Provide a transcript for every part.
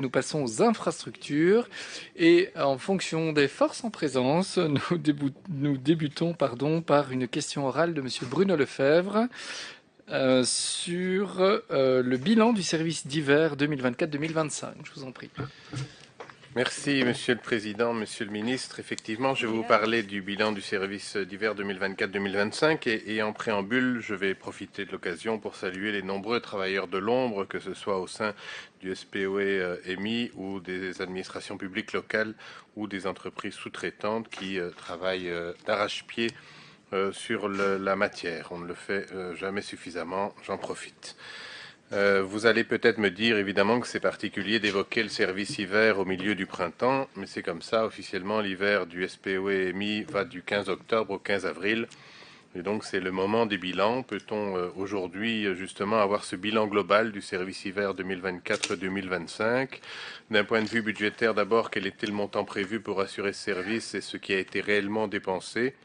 Nous passons aux infrastructures et en fonction des forces en présence, nous débutons par une question orale de Monsieur Bruno Lefebvre sur le bilan du service d'hiver 2024-2025. Je vous en prie. Merci, Monsieur le Président, Monsieur le Ministre. Effectivement, je vais vous parler du bilan du service d'hiver 2024-2025 et en préambule, je vais profiter de l'occasion pour saluer les nombreux travailleurs de l'ombre, que ce soit au sein du SPOE EMI ou des administrations publiques locales ou des entreprises sous-traitantes qui travaillent d'arrache-pied sur la matière. On ne le fait jamais suffisamment, j'en profite. Vous allez peut-être me dire évidemment que c'est particulier d'évoquer le service hiver au milieu du printemps, mais c'est comme ça, officiellement l'hiver du SPOE-EMI va du 15 octobre au 15 avril, et donc c'est le moment des bilans. Peut-on aujourd'hui justement avoir ce bilan global du service hiver 2024-2025? D'un point de vue budgétaire d'abord, quel était le montant prévu pour assurer ce service et ce qui a été réellement dépensé?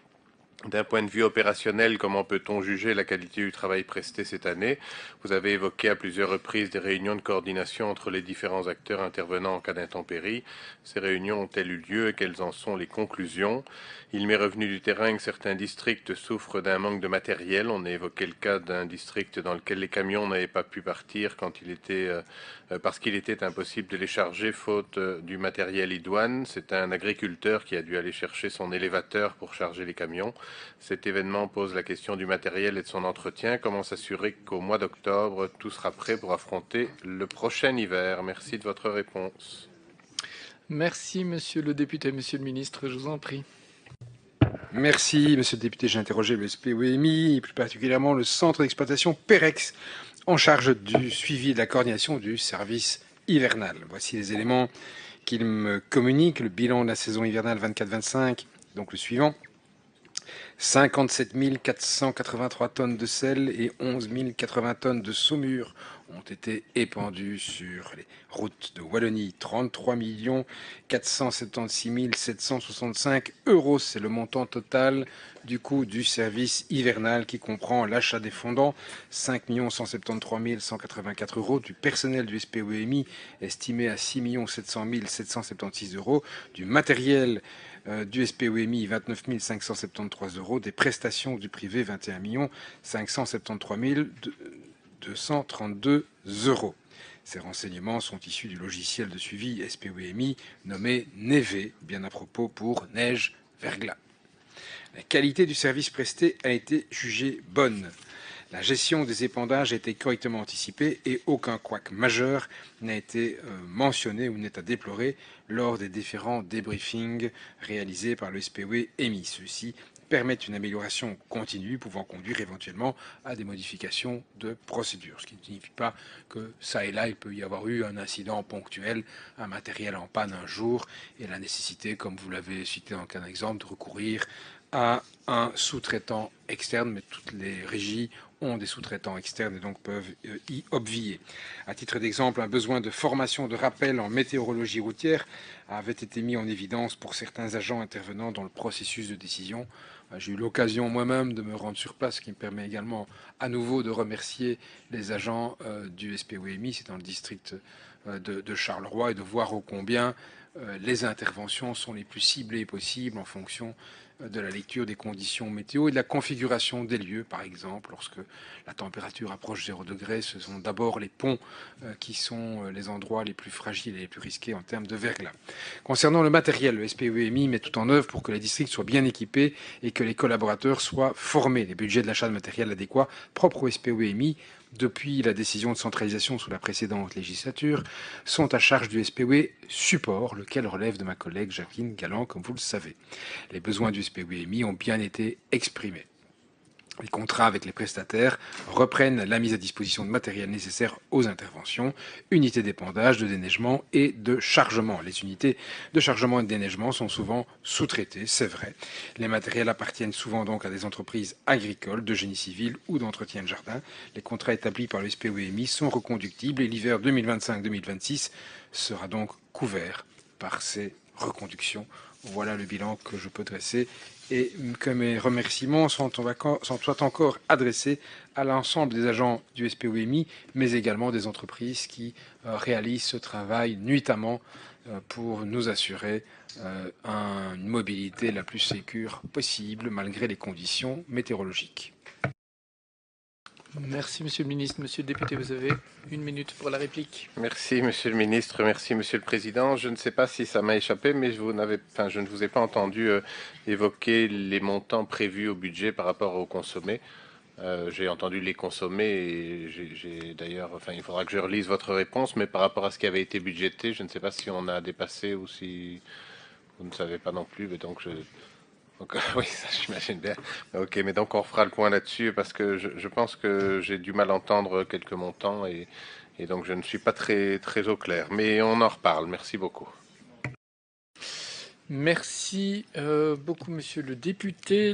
D'un point de vue opérationnel, comment peut-on juger la qualité du travail presté cette année? Vous avez évoqué à plusieurs reprises des réunions de coordination entre les différents acteurs intervenant en cas d'intempéries. Ces réunions ont-elles eu lieu et quelles en sont les conclusions? Il m'est revenu du terrain que certains districts souffrent d'un manque de matériel. On a évoqué le cas d'un district dans lequel les camions n'avaient pas pu partir parce qu'il était impossible de les charger faute du matériel idoine. C'est un agriculteur qui a dû aller chercher son élévateur pour charger les camions. Cet événement pose la question du matériel et de son entretien. Comment s'assurer qu'au mois d'octobre, tout sera prêt pour affronter le prochain hiver? Merci de votre réponse. Merci, Monsieur le député, Monsieur le ministre, je vous en prie. Merci, Monsieur le député. J'ai interrogé le SPOEMI, et plus particulièrement le centre d'exploitation PEREX, en charge du suivi et de la coordination du service hivernal. Voici les éléments qu'il me communique. Le bilan de la saison hivernale 24-25, donc le suivant. 57 483 tonnes de sel et 11 080 tonnes de saumure ont été épandues sur les routes de Wallonie. 33 476 765 €. C'est le montant total du coût du service hivernal qui comprend l'achat des fondants, 5 173 184 €, du personnel du SPOEMI estimé à 6 700 776 €, du matériel du SPOEMI 29 573 €, des prestations du privé 21 573 232 €. Ces renseignements sont issus du logiciel de suivi SPOEMI nommé Neve, bien à propos pour neige verglas. La qualité du service presté a été jugée bonne. La gestion des épandages a été correctement anticipée et aucun couac majeur n'a été mentionné ou n'est à déplorer lors des différents débriefings réalisés par le SPOE EMI. Ceux-ci permettent une amélioration continue pouvant conduire éventuellement à des modifications de procédure. Ce qui ne signifie pas que ça et là, il peut y avoir eu un incident ponctuel, un matériel en panne un jour et la nécessité, comme vous l'avez cité en cas d'exemple, de recourir à un sous-traitant externe, mais toutes les régies ont des sous-traitants externes et donc peuvent y obvier. À titre d'exemple, un besoin de formation de rappel en météorologie routière avait été mis en évidence pour certains agents intervenant dans le processus de décision. J'ai eu l'occasion moi-même de me rendre sur place, ce qui me permet également à nouveau de remercier les agents du SPOEMI, c'est dans le district de Charleroi, et de voir ô combien les interventions sont les plus ciblées possibles en fonction de la lecture des conditions météo et de la configuration des lieux. Par exemple, lorsque la température approche 0 degré, ce sont d'abord les ponts qui sont les endroits les plus fragiles et les plus risqués en termes de verglas. Concernant le matériel, le SPOEMI met tout en œuvre pour que les districts soient bien équipés et que les collaborateurs soient formés. Les budgets de l'achat de matériel adéquat propre au SPOEMI, depuis la décision de centralisation sous la précédente législature, sont à charge du SPOE Support, lequel relève de ma collègue Jacqueline Galland, comme vous le savez. Les besoins du SPOEMI ont bien été exprimés. Les contrats avec les prestataires reprennent la mise à disposition de matériel nécessaire aux interventions, unités d'épandage, de déneigement et de chargement. Les unités de chargement et de déneigement sont souvent sous-traitées, c'est vrai. Les matériels appartiennent souvent donc à des entreprises agricoles, de génie civil ou d'entretien de jardin. Les contrats établis par le SPOEMI sont reconductibles et l'hiver 2025-2026 sera donc couvert par ces reconductions Voilà le bilan que je peux dresser et que mes remerciements sont encore adressés à l'ensemble des agents du SPOMI, mais également des entreprises qui réalisent ce travail nuitamment pour nous assurer une mobilité la plus sécure possible malgré les conditions météorologiques. Merci, Monsieur le Ministre. Monsieur le député, vous avez 1 minute pour la réplique. Merci, Monsieur le Ministre. Merci, Monsieur le Président. Je ne sais pas si ça m'a échappé, mais je ne vous ai pas entendu évoquer les montants prévus au budget par rapport aux consommés. J'ai entendu les consommer et d'ailleurs, il faudra que je relise votre réponse, mais par rapport à ce qui avait été budgété, je ne sais pas si on a dépassé ou si vous ne savez pas non plus, mais donc oui, ça j'imagine bien. Ok, mais donc on fera le point là-dessus parce que je pense que j'ai du mal à entendre quelques montants et donc je ne suis pas très au clair. Mais on en reparle. Merci beaucoup. Merci beaucoup, Monsieur le député.